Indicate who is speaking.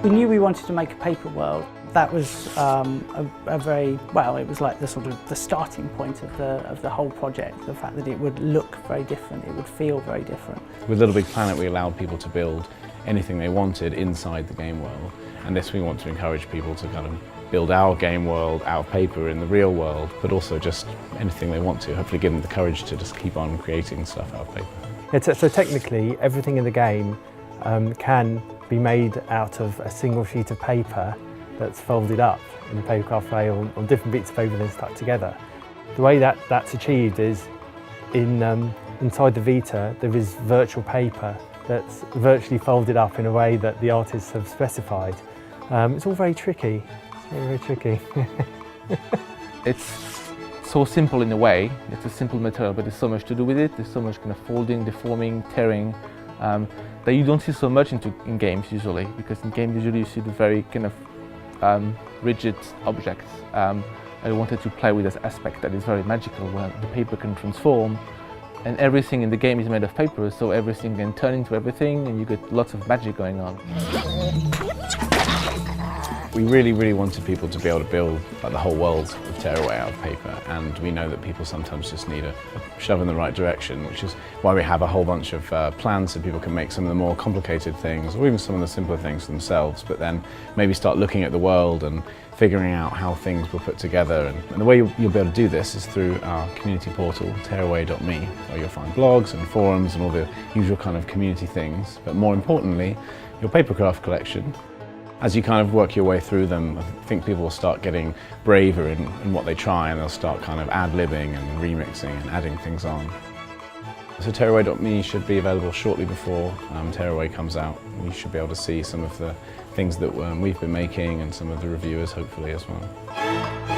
Speaker 1: We knew we wanted to make a paper world. That was a very, well, it was like the sort of the starting point of the whole project. The fact that it would look very different, it would feel very different.
Speaker 2: With Little Big Planet, we allowed people to build anything they wanted inside the game world. And this we want to encourage people to kind of build our game world out of paper in the real world, but also just anything they want to. Hopefully give them the courage to just keep on creating stuff out of paper.
Speaker 3: Yeah, so technically, everything in the game can be made out of a single sheet of paper that's folded up in a papercraft way on different bits of paper then stuck together. The way that's achieved is inside the Vita there is virtual paper that's virtually folded up in a way that the artists have specified. It's all very tricky. It's very tricky.
Speaker 4: It's so simple in a way. It's a simple material, but there's so much to do with it. There's so much kind of folding, deforming, tearing that you don't see so much in games usually, because in games usually you see the very kind of rigid objects. I wanted to play with this aspect that is very magical, where the paper can transform, and everything in the game is made of paper, so everything can turn into everything, and you get lots of magic going on.
Speaker 2: We really wanted people to be able to build like the whole world of Tearaway out of paper, and we know that people sometimes just need a shove in the right direction, which is why we have a whole bunch of plans so people can make some of the more complicated things, or even some of the simpler things themselves, but then maybe start looking at the world and figuring out how things were put together. And the way you'll be able to do this is through our community portal, tearaway.me, where you'll find blogs and forums and all the usual kind of community things, but more importantly, your papercraft collection. As you kind of work your way through them, I think people will start getting braver in what they try, and they'll start kind of ad-libbing and remixing and adding things on. So Tearaway.me should be available shortly before Tearaway comes out. You should be able to see some of the things that we've been making and some of the reviewers hopefully as well.